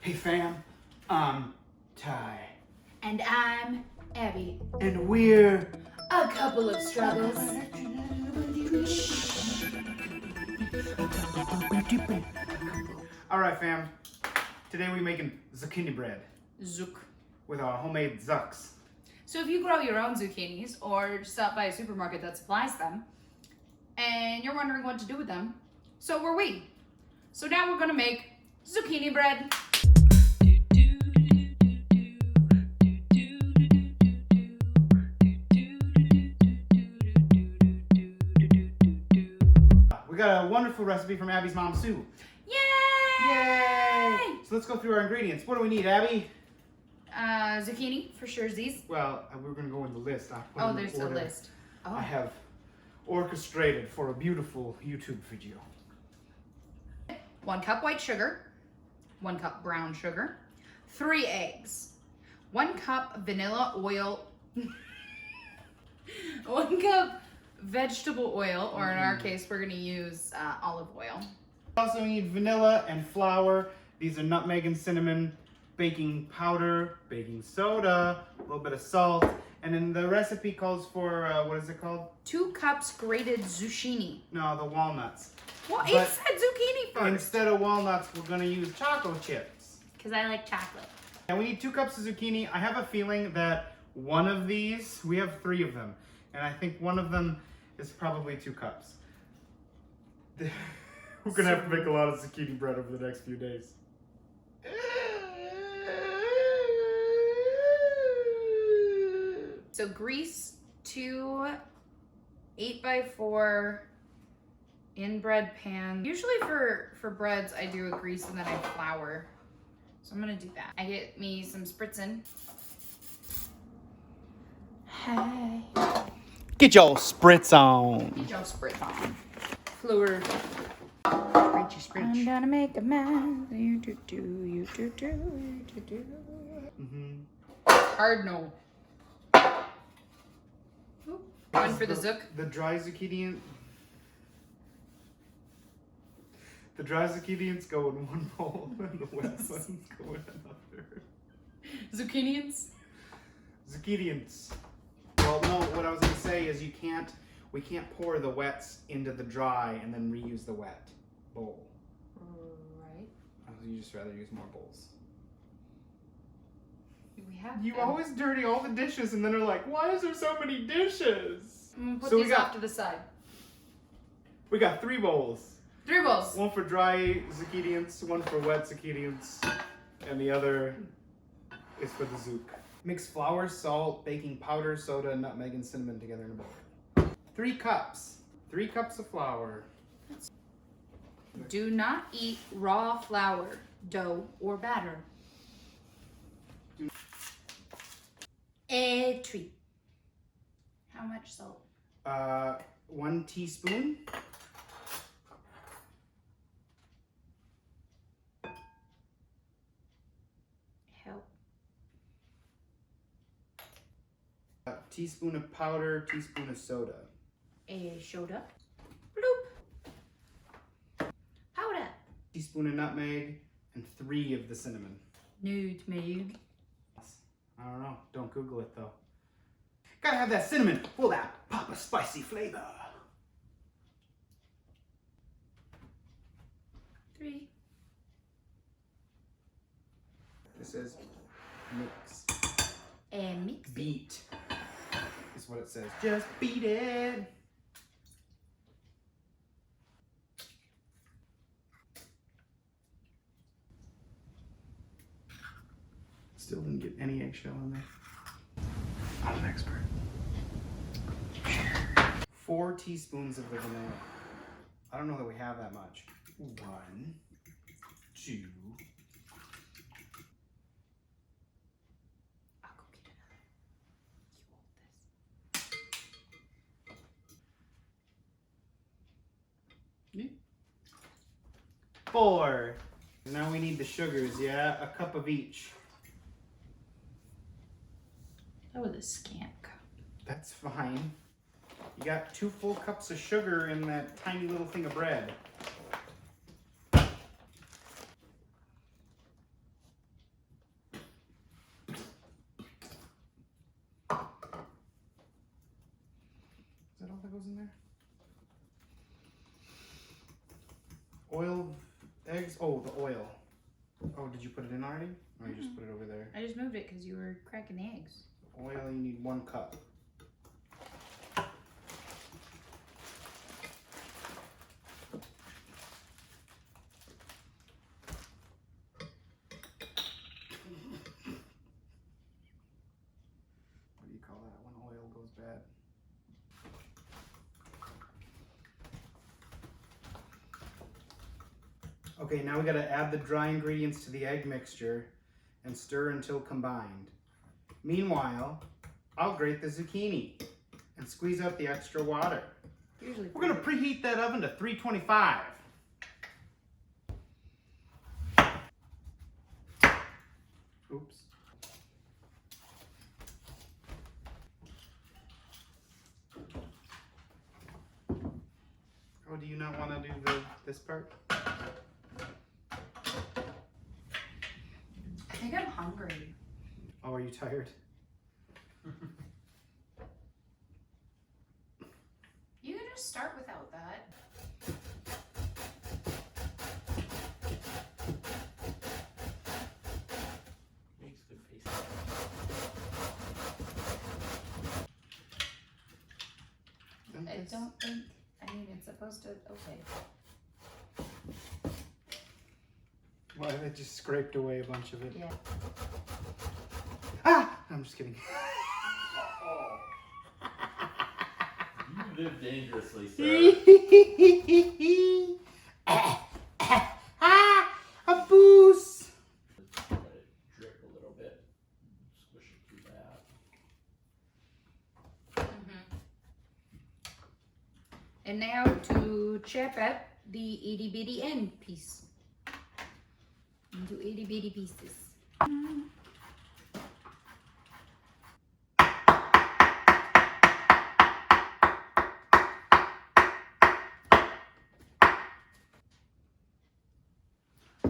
Hey fam, I'm Ty. And I'm Abby. And we're A couple of struggles. Alright fam, today we're making zucchini bread Zook. with our homemade zucks. So if you grow your own zucchinis or stop by a supermarket that supplies them and you're wondering what to do with them, so were we. So now we're gonna make zucchini bread. We got a wonderful recipe from Abby's mom, Sue. Yay! Yay! So let's go through our ingredients. What do we need, Abby? Zucchini, for sure, Z's. Well, we're going to go in the list. Oh, there's a list. Oh. I have orchestrated for a beautiful YouTube video. 1 cup white sugar, 1 cup brown sugar, 3 eggs, 1 cup vanilla oil, 1 cup vegetable oil, or in our case, we're gonna use olive oil. We also need vanilla and flour. These are nutmeg and cinnamon, baking powder, baking soda, a little bit of salt, and then the recipe calls for, what is it called? 2 cups grated zucchini. No, the walnuts. Well, But it said zucchini first. Instead of walnuts, we're gonna use chocolate chips. Because I like chocolate. And we need 2 cups of zucchini. I have a feeling that one of these, we have 3 of them, and I think one of them is probably 2 cups. We're gonna have to make a lot of zucchini bread over the next few days. So grease 2 8x4 in-bread pans. Usually for breads, I do a grease and then I flour. So I'm gonna do that. I get me some spritzing. Hey. Get your spritz on. Get your spritz on. Flour. Spritz. I'm gonna make a man. You do, you do, you do. Cardinal. Ooh, one for the zook. The dry zucchini. The dry zucchinians go in one bowl, and the wet ones go in another. Zucchinians? Zucchinians. Well, no. What I was gonna say is we can't pour the wets into the dry and then reuse the wet bowl. Right. You just rather use more bowls. We have. You always dirty all the dishes, and then are like, "Why is there so many dishes?" I'm gonna put So we these got- off to the side. We got 3 bowls. 3 bowls. One for dry zucchinians, one for wet zucchinians, and the other is for the zook. Mix flour, salt, baking powder, soda, nutmeg, and cinnamon together in a bowl. 3 cups. 3 cups of flour. Do not eat raw flour, dough, or batter. A treat. How much salt? 1 teaspoon. Help. A teaspoon of powder, teaspoon of soda. A soda. Bloop. Powder. Teaspoon of nutmeg, and 3 of the cinnamon. NUTMEG. I don't know. Don't Google it though. Gotta have that cinnamon for that pop of spicy flavor. 3. This is mix. A mix. Beat is what it says. Just beat it. Still didn't get any eggshell in there. I'm an expert. 4 teaspoons of the vanilla. I don't know that we have that much. 1, 2. I'll go get another. You hold this. 4. Now we need the sugars, yeah? A cup of each. That was a scant cup. That's fine. You got 2 full cups of sugar in that tiny little thing of bread. Oh, did you put it in already? Or you just put it over there? I just moved it because you were cracking the eggs. Oil, you need 1 cup. What do you call that when oil goes bad? Okay, now we gotta add the dry ingredients to the egg mixture and stir until combined. Meanwhile, I'll grate the zucchini and squeeze out the extra water. Usually We're gonna preheat that oven to 325. Oops. Oh, do you not want to do this part? I think I'm hungry. Oh, are you tired? You can just start without that. Makes good face. I don't think, I mean, it's supposed to, okay. Well, I just scraped away a bunch of it. Yeah. Ah! I'm just kidding. You live dangerously, sir. A boost! Let it drip a little bit. Squish it through that. And now to chop up the itty bitty end piece into itty bitty pieces.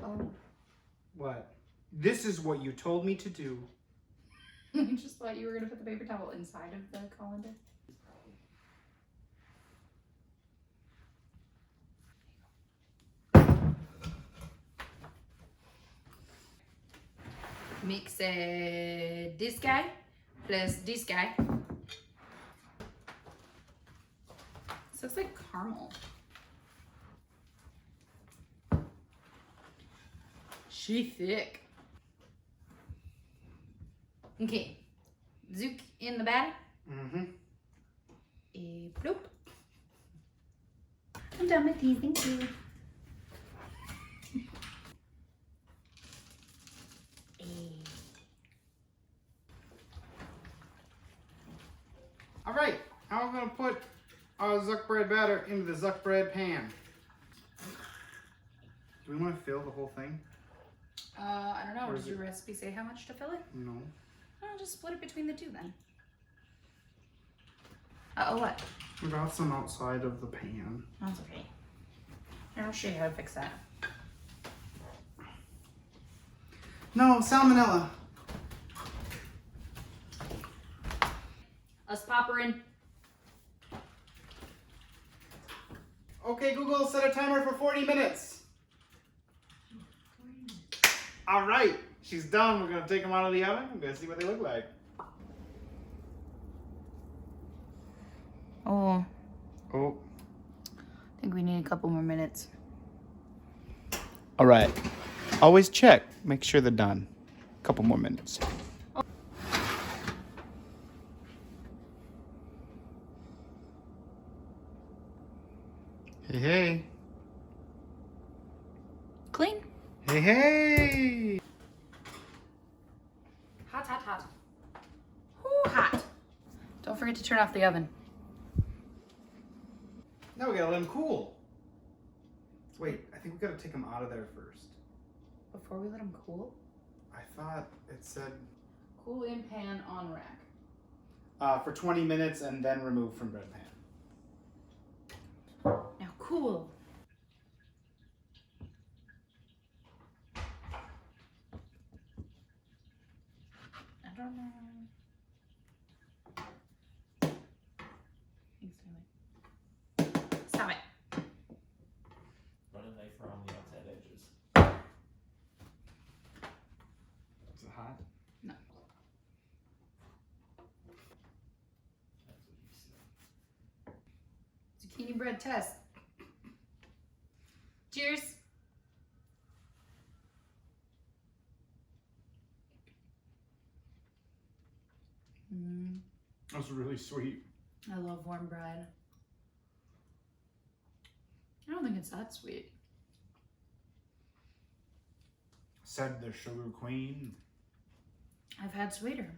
Oh, What? This is what you told me to do. I just thought you were gonna put the paper towel inside of the colander. Mix this guy plus this guy. This looks like caramel. She thick. Okay, Zook in the batter. Mm-hmm. Bloop. I'm done with these, thank you. All right, now we're gonna put our Zuck bread batter into the Zuck bread pan. Do we want to fill the whole thing? I don't know. Or Does is your recipe say how much to fill it? No. I'll just split it between the two then. Uh-oh, what? We got some outside of the pan. That's okay. Here, I'll show you how to fix that. No, salmonella. Let's pop her in. Okay, Google, set a timer for 40 minutes. All right, she's done. We're gonna take them out of the oven. We're gonna see what they look like. Oh, Oh. I think we need a couple more minutes. All right. Always check. Make sure they're done. A couple more minutes. Hey, hey. Clean. Hey, hey. Hot, hot, hot. Whoo, hot. Don't forget to turn off the oven. Now we gotta let them cool. Wait, I think we gotta take them out of there first. Before we let them cool? I thought it said Cool in pan on rack. for 20 minutes and then remove from bread pan. Now cool. I don't know. Stop it. Run a knife around the outside edges. zucchini bread test. Cheers. That's really sweet. I love warm bread. I don't think it's that sweet. Said the sugar queen. I've had sweeter.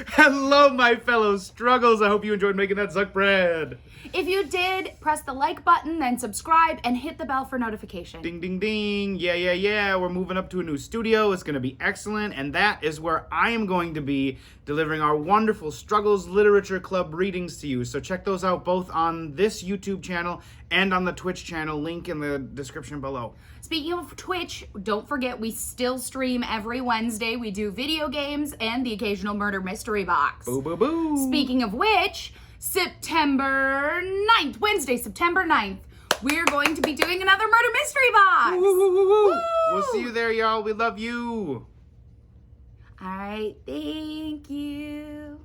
Hello, my fellow struggles. I hope you enjoyed making that Zuck bread. If you did, press the like button, then subscribe, and hit the bell for notification. Ding, ding, ding. Yeah. We're moving up to a new studio. It's going to be excellent. And that is where I am going to be delivering our wonderful Struggles Literature Club readings to you. So check those out both on this YouTube channel and on the Twitch channel. Link in the description below. Speaking of Twitch, don't forget we still stream every Wednesday. We do video games and the occasional murder mystery box. Boo, boo, boo. Speaking of which, September 9th, Wednesday, September 9th, we're going to be doing another murder mystery box. Woo, woo, woo, woo. Woo. We'll see you there, y'all. We love you. All right, thank you.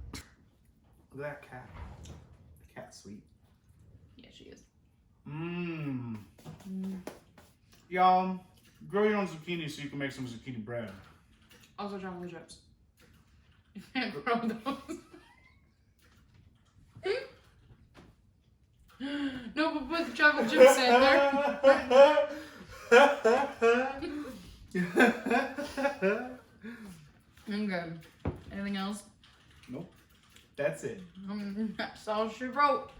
Look at that cat. The cat's sweet. Yeah, she is. Y'all, grow your own zucchini so you can make some zucchini bread. Also chocolate chips. You can't grow those. No, but put the chocolate chips in there. Okay. Anything else? Nope. That's it. That's all she wrote.